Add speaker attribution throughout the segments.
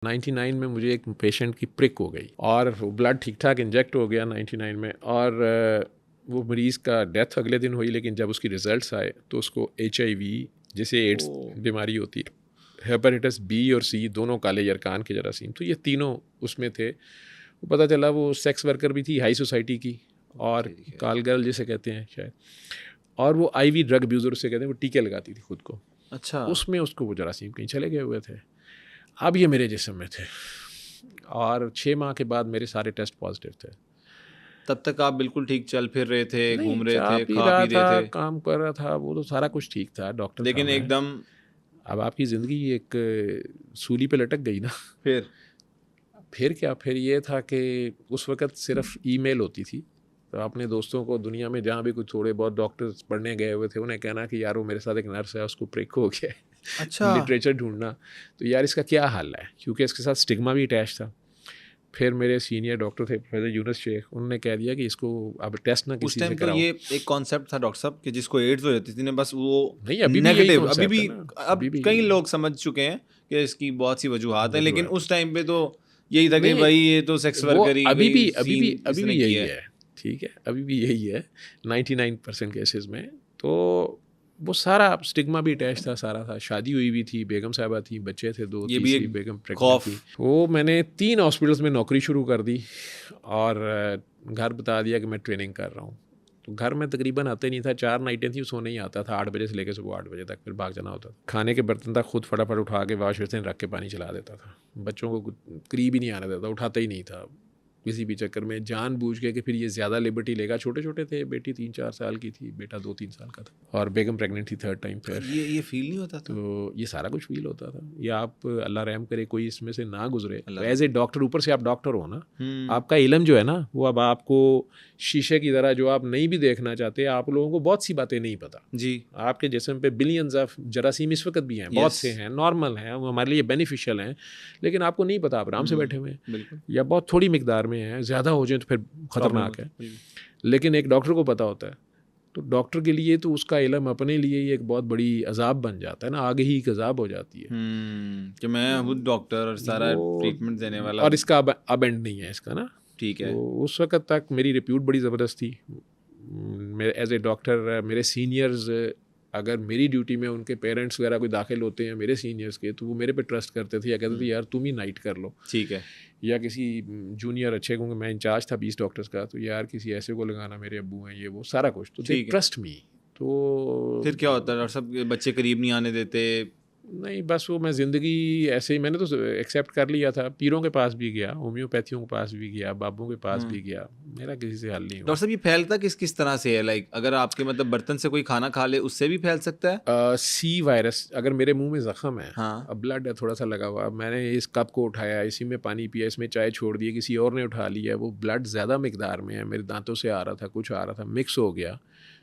Speaker 1: 99 में मुझे एक पेशेंट की प्रिक हो गई और ब्लड ठीक ठाक इंजेक्ट हो गया 99 में, और वो मरीज़ का डेथ अगले दिन हुई, लेकिन जब उसकी रिज़ल्ट्स आए तो उसको HIV जैसे एड्स बीमारी होती है, हेपेटाइटिस B और C दोनों काले यरकान के जरासीम, तो ये तीनों उसमें थे। वो पता चला वो सेक्स वर्कर भी थी हाई सोसाइटी की, और काल गर्ल जिसे कहते हैं शायद, और वो IV ड्रग अब्यूज़र से कहते हैं, वो टीके लगाती थी खुद को।
Speaker 2: अच्छा,
Speaker 1: उसमें उसको वो जरासीम कहीं चले गए हुए थे। अब ये मेरे जिस्म में थे और 6 माह के बाद मेरे सारे टेस्ट पॉजिटिव थे।
Speaker 2: तब तक आप बिल्कुल ठीक चल फिर रहे थे, घूम रहे
Speaker 1: चाह
Speaker 2: थे,
Speaker 1: पी
Speaker 2: खा
Speaker 1: रहा
Speaker 2: पी
Speaker 1: था,
Speaker 2: रहे थे,
Speaker 1: काम कर रहा था, वो तो सारा कुछ ठीक था, डॉक्टर था
Speaker 2: लेकिन
Speaker 1: मैं।
Speaker 2: एकदम
Speaker 1: अब आपकी ज़िंदगी एक सूली पे लटक गई ना। फिर क्या, फिर ये था कि उस वक़्त सिर्फ ईमेल होती थी, तो अपने दोस्तों को दुनिया में जहाँ भी कुछ थोड़े बहुत डॉक्टर्स पढ़ने गए हुए थे उन्हें कहना कि यार वो मेरे साथ एक नर्स है, उसको प्रिक हो गया है।
Speaker 2: अच्छा,
Speaker 1: लिटरेचर ढूंढना, तो यार इसका क्या हल है, क्योंकि इसके साथ स्टिग्मा भी अटैच था। फिर मेरे सीनियर डॉक्टर थे प्रोफेसर यूनुस शेख, उन्होंने कह दिया कि इसको अब टेस्ट ना
Speaker 2: उस
Speaker 1: किसी से
Speaker 2: टाइम तो
Speaker 1: कराओ।
Speaker 2: ये एक कॉन्सेप्ट था डॉक्टर साहब कि जिसको एड्स हो जाती थी ना, बस वो
Speaker 1: नहीं, अभी भी यही
Speaker 2: नेगेटिव, अभी
Speaker 1: कॉन्सेप्ट
Speaker 2: भी
Speaker 1: है ना,
Speaker 2: अब
Speaker 1: अभी भी
Speaker 2: कई लोग समझ चुके हैं कि इसकी बहुत सी वजूहात हैं, लेकिन
Speaker 1: वजूहत।
Speaker 2: उस टाइम पे तो यही था कि
Speaker 1: नहीं,
Speaker 2: भाई ये तो सेक्स
Speaker 1: वो
Speaker 2: वर्कर ही
Speaker 1: अभी
Speaker 2: भाई
Speaker 1: भी अभी भी
Speaker 2: सीन
Speaker 1: अभी
Speaker 2: इसने
Speaker 1: भी यही
Speaker 2: किया है।
Speaker 1: है, ठीक है, अभी भी यही है 99% केसेस में। तो वो सारा स्टिग्मा भी अटैच था, सारा था। शादी हुई भी थी, बेगम साहबा थी, बच्चे थे 2,
Speaker 2: ये भी
Speaker 1: तीसरी
Speaker 2: एक
Speaker 1: बेगम प्रेग्नेंट
Speaker 2: खौफ।
Speaker 1: थी। वो मैंने 3 हॉस्पिटल्स में नौकरी शुरू कर दी और घर बता दिया कि मैं ट्रेनिंग कर रहा हूँ। तो घर में तकरीबन आते नहीं था, 4 नाइटें थी, सोने ही आता था 8 बजे से लेकर सुबह 8 बजे तक, फिर भाग जाना होता था। खाने के बर्तन तक खुद फटाफट उठा के वॉश बेसिन रख के पानी चला देता था। बच्चों को करीब ही नहीं आने देता, उठाता ही नहीं था किसी भी चक्कर में, जानबूझ के कि फिर ये ज़्यादा लिबर्टी लेगा। छोटे छोटे थे, बेटी 3-4 साल की थी, बेटा 2-3 साल का था, और बेगम प्रेग्नेंट थी 3rd टाइम पर।
Speaker 2: ये फील नहीं होता था?
Speaker 1: तो ये सारा कुछ फील होता था। ये आप अल्लाह रहम करे कोई इसमें से ना गुजरे।
Speaker 2: अल्लाह
Speaker 1: एज ए डॉक्टर, ऊपर से आप डॉक्टर हो ना,
Speaker 2: हम्म,
Speaker 1: आपका इल्म जो है ना, वो अब आपको शीशे की तरह जो आप नहीं भी देखना चाहते, आप लोगों को बहुत सी बातें नहीं पता।
Speaker 2: जी,
Speaker 1: आपके जिस्म पे बिलियंस ऑफ जरासीम इस वक्त भी हैं, बहुत से हैं, नॉर्मल हैं, वो हमारे लिए बेनिफिशियल हैं, लेकिन आपको नहीं पता, आप आराम से बैठे हुए हैं,
Speaker 2: बिल्कुल
Speaker 1: या बहुत थोड़ी मिकदार में हैं, ज़्यादा हो जाए तो फिर ख़तरनाक है। लेकिन एक डॉक्टर को पता होता है, तो डॉक्टर के लिए तो उसका इल्म अपने लिए ही एक बहुत बड़ी अजाब बन जाता है ना, आगे ही एक अजाब हो जाती है।
Speaker 2: कि मैं खुद डॉक्टर और सारा ट्रीटमेंट देने वाला,
Speaker 1: और इसका अब एंड नहीं है इसका ना।
Speaker 2: ठीक है।
Speaker 1: तो उस वक्त तक मेरी रिप्यूट बड़ी ज़बरदस्त थी। मेरे एज ए डॉक्टर, मेरे सीनियर्स, अगर मेरी ड्यूटी में उनके पेरेंट्स वगैरह कोई दाखिल होते हैं मेरे सीनियर्स के, तो वो मेरे पे ट्रस्ट करते थे, या कहते थे यार तुम ही नाइट कर लो,
Speaker 2: ठीक है।
Speaker 1: या किसी जूनियर अच्छे, क्योंकि मैं इंचार्ज था 20 डॉक्टर्स का, तो यार किसी ऐसे को लगाना, मेरे अब्बू हैं, ये वो सारा कुछ, तो दे ट्रस्ट मी। तो
Speaker 2: फिर क्या होता है डॉक्टर साहब, बच्चे करीब नहीं आने देते?
Speaker 1: नहीं, बस वो मैं ज़िंदगी ऐसे ही मैंने तो एक्सेप्ट कर लिया था। पीरों के पास भी गया, होम्योपैथियों के पास भी गया, बाबों के पास भी गया, मेरा किसी से हल नहीं हुआ।
Speaker 2: डॉक्टर साहब ये फैलता किस किस तरह से है? लाइक अगर आपके मतलब बर्तन से कोई खाना खा ले उससे भी फैल सकता है?
Speaker 1: C वायरस, अगर मेरे मुंह में ज़ख़म है,
Speaker 2: हाँ,
Speaker 1: अब ब्लड है थोड़ा सा लगा हुआ, अब मैंने इस कप को उठाया, इसी में पानी पिया, इसमें चाय छोड़ दी, किसी और ने उठा लिया, वो ब्लड ज़्यादा मिकदार में है, मेरे दांतों से आ रहा था, कुछ आ रहा था, मिक्स हो गया,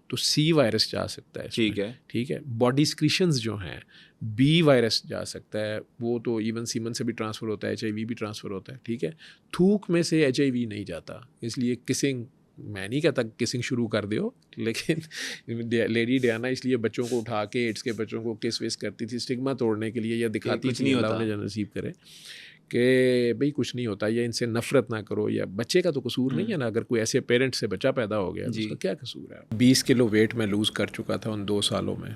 Speaker 1: तो C वायरस जा सकता है इसमें।
Speaker 2: ठीक है,
Speaker 1: ठीक है। बॉडी स्क्रीशंस जो हैं, B वायरस जा सकता है, वो तो इवन सीमन से भी ट्रांसफ़र होता है, HIV भी ट्रांसफ़र होता है। ठीक है। थूक में से HIV नहीं जाता, इसलिए किसिंग, मैं नहीं कहता किसिंग शुरू कर दो, लेकिन लेडी डियाना इसलिए बच्चों को उठा के, एड्स के बच्चों को किस विस करती थी, स्टिग्मा तोड़ने के लिए, या दिखाती
Speaker 2: कुछ
Speaker 1: थी,
Speaker 2: नहीं
Speaker 1: अल्लाह
Speaker 2: होता।
Speaker 1: उन्हें नसीब करे कि भाई कुछ नहीं होता, या इनसे नफरत ना करो, या बच्चे का तो कसूर नहीं है ना, अगर कोई ऐसे पेरेंट्स से बच्चा पैदा हो गया तो उसका क्या कसूर है। 20 किलो वेट मैं लूज़ कर चुका था उन 2 सालों में,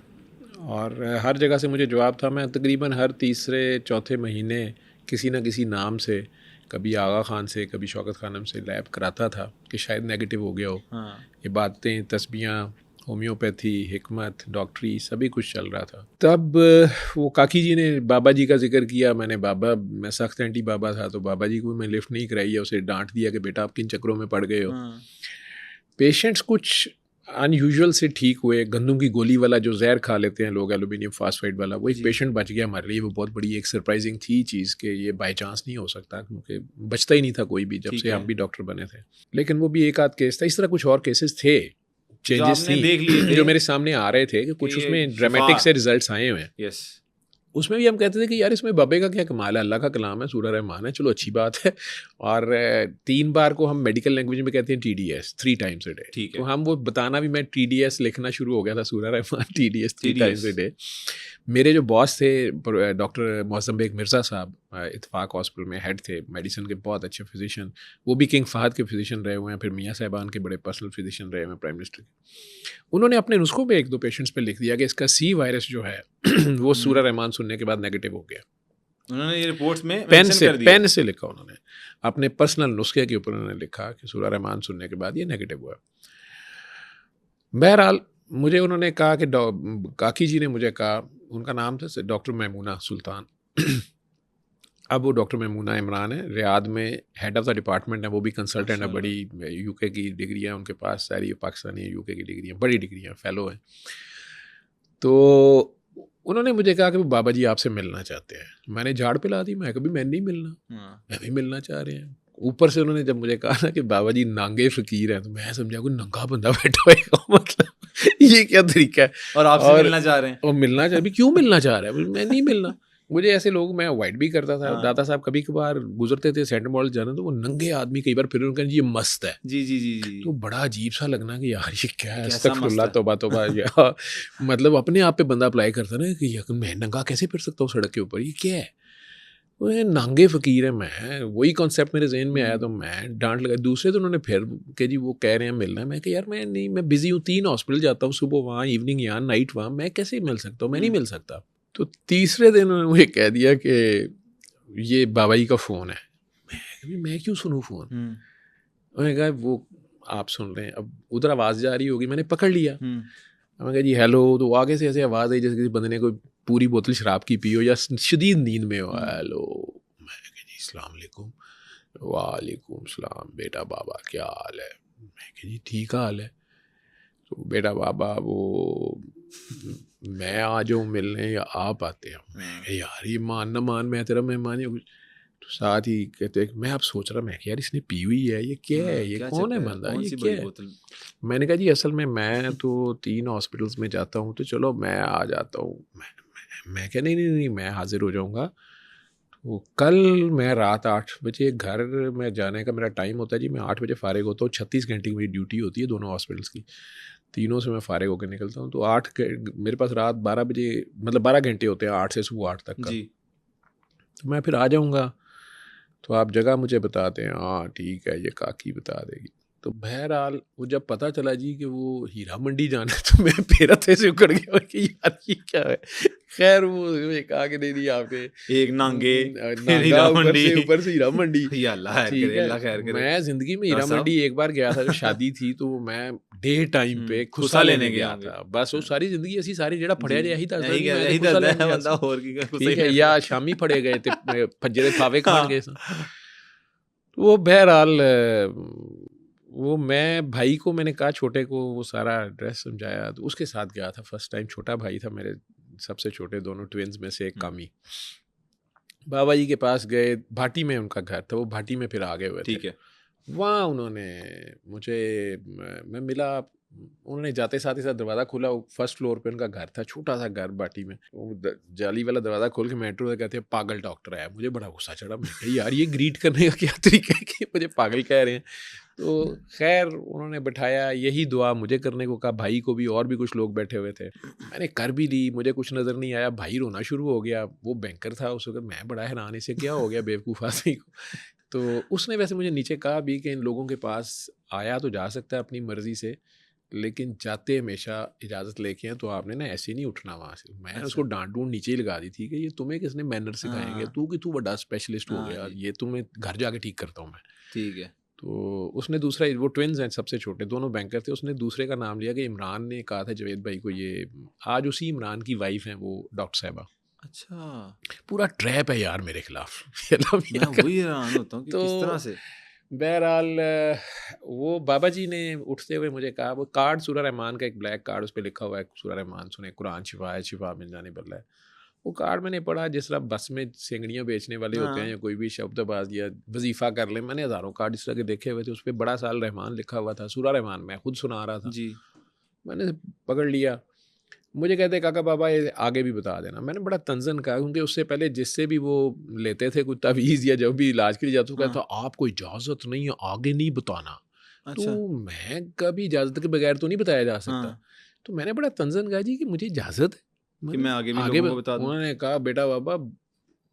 Speaker 1: और हर जगह से मुझे जवाब था। मैं तकरीबन हर तीसरे चौथे महीने किसी न किसी नाम से, कभी आगा खान से, कभी शौकत खानम से लैब कराता था कि शायद नेगेटिव हो गया हो। ये बातें, तस्बियाँ, होम्योपैथी, हिकमत, डॉक्टरी, सभी कुछ चल रहा था। तब वो काकी जी ने बाबा जी का जिक्र किया, मैं सख्त एंटी बाबा था, तो बाबा जी को मैं लिफ्ट नहीं कराई, है उसे डांट दिया कि बेटा आप किन चक्करों में पड़ गए हो। पेशेंट्स कुछ अनयूजुअल से ठीक हुए। गंदम की गोली वाला जो जहर खा लेते हैं लोग, एल्यूमिनियम फास्फाइड वाला, वो एक पेशेंट बच गया हमारे लिए। वो बहुत बड़ी एक सरप्राइजिंग थी चीज़ कि ये बाई चांस नहीं हो सकता, क्योंकि बचता ही नहीं था कोई भी, जब से हम भी डॉक्टर बने थे। लेकिन वो भी एक आध केस था। इस तरह कुछ और केसेस थे, चेंजेस थी
Speaker 2: देख लिए थे
Speaker 1: जो मेरे सामने आ रहे थे कि कुछ उसमें ड्रामेटिक से रिजल्ट्स आए हुए हैं।
Speaker 2: यस,
Speaker 1: उसमें भी हम कहते थे कि यार इसमें बाबे का क्या कमाल है, अल्लाह का कलाम है, सूरह रहमान है, चलो अच्छी बात है। और 3 बार को हम मेडिकल लैंग्वेज में कहते हैं TDS, 3 टाइम्स ए डे। तो हम वो बताना भी, मैं TDS लिखना शुरू हो गया था, सूरह Rahman TDS 3 times a day. मेरे जो बॉस थे डॉक्टर मौसम बेग मिर्ज़ा साहब, इत्तेफाक हॉस्पिटल में हेड थे, मेडिसिन के बहुत अच्छे फिजिशियन, वो भी किंग फहद के फिजिशियन रहे हुए हैं, फिर मियाँ साहिबान के बड़े पर्सनल फिजिशियन रहे हुए हैं प्राइम मिनिस्टर के। उन्होंने अपने नुस्खों में 1-2 पेशेंट्स पे लिख दिया कि इसका सी वायरस जो है वो सूरा रहमान सुनने के बाद नेगेटिव हो गया।
Speaker 2: उन्होंने ये रिपोर्ट्स में मेंशन कर दिया।
Speaker 1: पेन से लिखा उन्होंने, अपने पर्सनल नुस्खे के ऊपर उन्होंने लिखा कि सूरा रहमान सुनने के बाद ये नेगेटिव हुआ। बहरहाल मुझे उन्होंने कहा कि काकी जी ने मुझे कहा, उनका नाम था डॉक्टर मैमूना सुल्तान अब वो डॉक्टर मैमूना इमरान है, रियाद में हेड ऑफ़ द डिपार्टमेंट है, वो भी कंसल्टेंट है, बड़ी यूके की डिग्रियाँ उनके पास सारी, पाकिस्तानी है, यूके की डिग्रियाँ, बड़ी डिग्रियाँ, फेलो हैं। तो उन्होंने मुझे कहा कि बाबा जी आपसे मिलना चाहते हैं। मैंने झाड़ पिला दी, मैं कभी मैं नहीं मिलना, मैं भी मिलना चाह रहे हैं। ऊपर से उन्होंने जब मुझे कहा ना कि बाबा जी नांगे फ़कीर हैं, तो मैं समझा कोई नंगा बंदा बैठा होगा, मतलब ये क्या तरीका है।
Speaker 2: और आपसे मिलना चाह रहे हैं,
Speaker 1: और मिलना चाह भी क्यों मिलना चाह रहा है, मैं नहीं मिलना। मुझे ऐसे लोग मैं अवॉइड भी करता था। दादा साहब कभी कभार गुजरते थे सेंटर मॉल जाना, तो वो नंगे आदमी कई बार फिर उनका ये मस्त है,
Speaker 2: जी जी जी जी,
Speaker 1: तो बड़ा अजीब सा लगना कि यार ये क्या है, अस्तगफुरुल्लाह तौबा तौबा या मतलब अपने आप पे बंदा अप्लाई करता ना कि यार मैं नंगा कैसे फिर सकता हूँ सड़क के ऊपर, ये क्या है, वो नांगे फ़कीर है। मैं वही कॉन्सेप्ट मेरे जहन में आया, तो मैं डांट लगाई। दूसरे तो उन्होंने फिर कि जी वो कह रहे हैं मिलना है, मैं कि यार मैं नहीं, मैं बिज़ी हूँ, 3 हॉस्पिटल जाता हूँ, सुबह वहाँ, इवनिंग यहाँ, नाइट वहाँ, मैं कैसे मिल सकता हूँ, मैं नहीं मिल सकता। तो तीसरे दिन उन्होंने मुझे कह दिया कि ये बाबा जी का फ़ोन है। मैं क्यों सुनूँ फ़ोन? उन्होंने कहा वो आप सुन रहे हैं। अब उधर आवाज़ जा रही होगी, मैंने पकड़ लिया। मैंने कहा जी हेलो, तो आगे से ऐसे आवाज़ आई जैसे किसी बंदे ने कोई पूरी बोतल शराब की पी हो या शदीद नींद में हो। हेलो, मैं कहा जी अस्सलाम वालेकुम। वालेकुम सलाम, बेटा बाबा क्या हाल है? मैं कहा जी ठीक हाल है। तो बेटा बाबा वो मैं आ जाऊँ मिलने या आप आते हैं? मैं कहा यार ये मान ना मान, मैं तेरा मेहमान ही। तो साथ ही कहते मैं आप सोच रहा, मैं यार इसने पी हुई है, ये क्या है, ये कौन है बंदा, ये क्या है? मैंने कहा जी असल में मैं तो 3 हॉस्पिटल्स में जाता हूँ, तो चलो मैं आ जाता हूँ। मैं क्या नहीं मैं हाजिर हो जाऊँगा। तो कल मैं रात 8 बजे घर में जाने का मेरा टाइम होता है जी, मैं 8 बजे फ़ारिग होता हूँ। 36 घंटे की मेरी ड्यूटी होती है दोनों हॉस्पिटल्स की, तीनों से मैं फ़ारिग होकर निकलता हूँ। तो 8 मेरे पास रात 12 बजे, मतलब 12 घंटे होते हैं 8 से सुबह 8 तक का। तो मैं फिर आ जाऊँगा, तो आप जगह मुझे बता दें। हाँ ठीक है, ये काकी बता देगी। तो बहरहाल वो जब पता चला जी कि वो हीरा मंडी जाना है, तो मैं फिर से उकड़ गया कि यार ये क्या है। खैर वो कहा कि नहीं आपके
Speaker 2: एक नांगे
Speaker 1: नांगा ऊपर से हीरा मंडी।
Speaker 2: ठीक है,
Speaker 1: मैं जिंदगी में हीरा मंडी एक बार गया था, जो शादी थी, तो मैं डे टाइम पे खुसा लेने गया था। बस वो सारी जिंदगी ऐसी सारी जड़ा फड़िया यही था, ठीक है, या शामी फड़े गए थे फजरे थावे खान गए। वो बहरहाल वो मैं भाई को मैंने कहा, छोटे को, वो सारा एड्रेस समझाया, तो उसके साथ गया था फर्स्ट टाइम। छोटा भाई था मेरे सबसे छोटे, दोनों ट्विंस में से एक कामी। बाबा जी के पास गए, भाटी में उनका घर था, वो भाटी में फिर आ गए हुए थे। ठीक है, वहाँ उन्होंने मुझे, मैं मिला, उन्होंने जाते साथ ही साथ दरवाज़ा खोला, फर्स्ट फ्लोर पे उनका घर था, छोटा सा घर भाटी में। वो जाली वाला दरवाज़ा खोल के मेट्रो से कहते हैं पागल डॉक्टर आया। मुझे बड़ा गुस्सा चढ़ा, मैं कहा यार ये ग्रीट करने का क्या तरीका है कि मुझे पागल कह रहे हैं। तो खैर उन्होंने बिठाया, यही दुआ मुझे करने को कहा, भाई को भी, और भी कुछ लोग बैठे हुए थे। मैंने कर भी ली, मुझे कुछ नज़र नहीं आया। भाई रोना शुरू हो गया, वो बैंकर था उस वक्त। मैं बड़ा हैरान, इसे क्या हो गया बेवकूफ़ आदमी को। तो उसने वैसे मुझे नीचे कहा भी कि इन लोगों के पास आया तो जा सकता है अपनी मर्ज़ी से, लेकिन जाते हमेशा इजाज़त लेके हैं, तो आपने ना ऐसे नहीं उठना वहाँ से। मैंने उसको डांट डूंट नीचे ही लगा दी थी कि ये तुम्हें किसने मैनर सिखाएंगे, तू कि तू बड़ा स्पेशलिस्ट हो गया, ये तुम्हें घर जाके ठीक करता हूँ मैं। ठीक है। तो उसने दूसरा, वो ट्विन्स हैं सबसे छोटे, दोनों बैंकर थे, उसने दूसरे का नाम लिया कि इमरान ने कहा था जावेद भाई को, ये आज उसी इमरान की वाइफ हैं वो डॉक्टर साहिबा। अच्छा, पूरा ट्रैप है यार मेरे खिलाफ। मैं वही हैरान होता हूँ कि तो किस तरह से। बहरहाल वो बाबा जी ने उठते हुए मुझे कहा, वो कार्ड सूरा रहमान का, एक ब्लैक कार्ड, उस पर लिखा हुआ है सूरा रहमान सुने, कुरान शिफा है, शिफा मिल जाने बदला है। वो कार्ड मैंने पढ़ा, जिस तरह बस में सेंगड़ियाँ बेचने वाले होते हैं या कोई भी शब्दबाज या वजीफ़ा कर लें, मैंने हज़ारों कार्ड इस तरह के देखे हुए थे। उस पर बड़ा साल रहमान लिखा हुआ था, सूरा रहमान, मैं खुद सुना रहा था जी। मैंने पकड़ लिया। मुझे कहते काका बाबा ये आगे भी बता देना। मैंने बड़ा तंज़न कहा, क्योंकि उससे पहले जिससे भी वो लेते थे कोई तवीज़ या जब भी इलाज के लिए जाता, कहता आपको इजाज़त नहीं है, आगे नहीं बताना। तो मैं कभी इजाज़त के बगैर तो नहीं बताया जा सकता। तो मैंने बड़ा तंज़न कहा जी कि मुझे इजाज़त है,
Speaker 2: कि मैं आगे भी
Speaker 1: आगे
Speaker 2: लोगों को बता दूं।
Speaker 1: उन्होंने कहा बेटा बाबा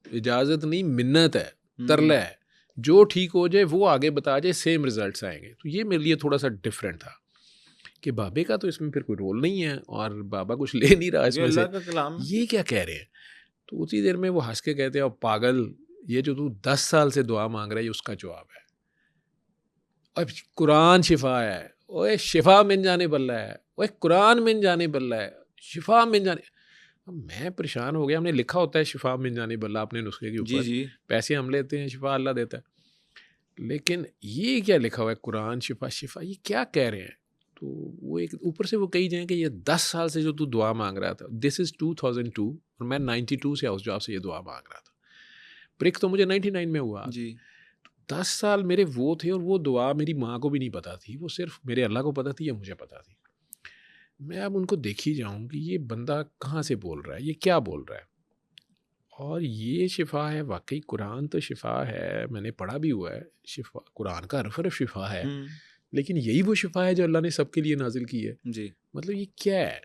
Speaker 1: इजाज़त नहीं मिन्नत है,
Speaker 2: हम्म,
Speaker 1: तरला है, जो ठीक हो जाए वो आगे बता जाए, सेम रिजल्ट्स आएंगे। तो ये मेरे लिए थोड़ा सा डिफरेंट था कि बाबे का तो इसमें फिर कोई रोल नहीं है और बाबा कुछ ले नहीं रहा
Speaker 2: ये
Speaker 1: इसमें
Speaker 2: अल्लाह
Speaker 1: से,
Speaker 2: का कलाम है।
Speaker 1: ये क्या कह रहे हैं। तो उसी देर में वो हंस के कहते हैं, अब पागल, ये जो तू 10 साल से दुआ मांग रहा है ये उसका जवाब है। अब कुरान शिफा है, ओए शिफा मिल जाने बल्ला है, ओए कुरान मिल जाने बल्ला है, शिफा मिल जाने। अब मैं परेशान हो गया, हमने लिखा होता है शिफा मिल जाने बल्ला अपने नुस्खे के
Speaker 2: जी
Speaker 1: ऊपर,
Speaker 2: जी।
Speaker 1: पैसे हम लेते हैं, शिफा अल्लाह देता है, लेकिन ये क्या लिखा हुआ है कुरान शिफा शिफा, ये क्या कह रहे हैं। तो वो एक ऊपर से वो कही जाए कि ये 10 साल से जो तू दुआ मांग रहा था, दिस इज़ 2002 और मैं 92 से हाउस जॉब से ये दुआ मांग रहा था, ब्रेक तो मुझे 99 में हुआ।
Speaker 2: जी
Speaker 1: 10 साल मेरे वो थे और वो दुआ मेरी माँ को भी नहीं पता थी, वो सिर्फ मेरे अल्लाह को पता थी या मुझे पता थी। मैं अब उनको देख ही जाऊँ कि ये बंदा कहाँ से बोल रहा है, ये क्या बोल रहा है, और ये शिफा है। वाकई कुरान तो शिफा है, मैंने पढ़ा भी हुआ है, शिफा कुरान का हरफ शिफा है, लेकिन यही वो शिफा है जो अल्लाह ने सबके लिए नाजिल की है।
Speaker 2: जी।
Speaker 1: मतलब ये क्या है,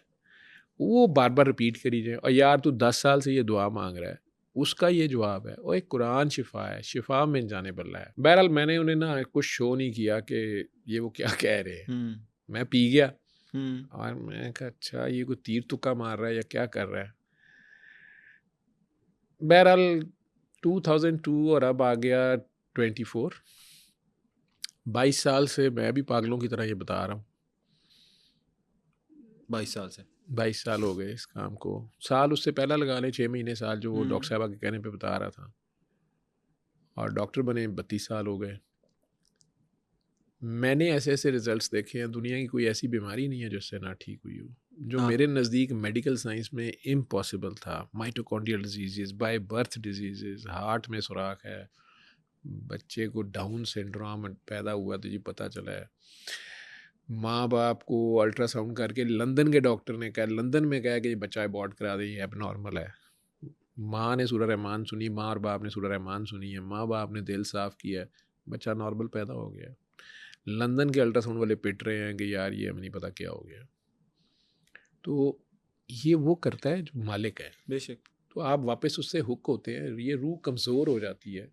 Speaker 1: वो बार बार रिपीट करी जाए, और यार तू 10 साल से ये दुआ मांग रहा है, उसका ये जवाब है, और एक कुरान शिफा है, शिफा में जाने बल्ला है। बहरहाल मैंने उन्हें ना कुछ शो नहीं किया कि ये वो क्या कह रहे हैं, मैं पी गया और मैं कहा अच्छा ये कोई तीर तुक्का मार रहा है या क्या कर रहा है। बहरहाल 2002 और अब आ गया 24, 22 साल से मैं भी पागलों की तरह ये बता रहा हूँ।
Speaker 2: 22 साल से
Speaker 1: 22 साल हो गए इस काम को, साल उससे पहला लगा लें 6 महीने साल, जो वो डॉक्टर साहबा के कहने पे बता रहा था, और डॉक्टर बने 32 साल हो गए। मैंने ऐसे ऐसे रिजल्ट्स देखे हैं, दुनिया की कोई ऐसी बीमारी नहीं है जिससे ना ठीक हुई हो, जो
Speaker 2: हाँ।
Speaker 1: मेरे नज़दीक मेडिकल साइंस में इम्पॉसिबल था। Mitochondrial disease, by birth disease, heart में सुराख है, बच्चे को डाउन सिंड्रोम पैदा हुआ तो जी पता चला है, माँ बाप को अल्ट्रासाउंड करके लंदन के डॉक्टर ने कहा, लंदन में कहा कि ये बच्चा अबॉर्ट करा दे, ये एबनॉर्मल है। माँ ने सूरह रहमान सुनी, माँ और बाप ने सूरह रहमान सुनी है, माँ बाप ने दिल साफ़ किया, बच्चा नॉर्मल पैदा हो गया। लंदन के अल्ट्रासाउंड वाले पिट रहे हैं कि यार ये हमें नहीं पता क्या हो गया। तो ये वो करता है जो मालिक है,
Speaker 2: बेशक।
Speaker 1: तो आप वापस उससे हुक होते हैं, ये रूह कमज़ोर हो जाती है।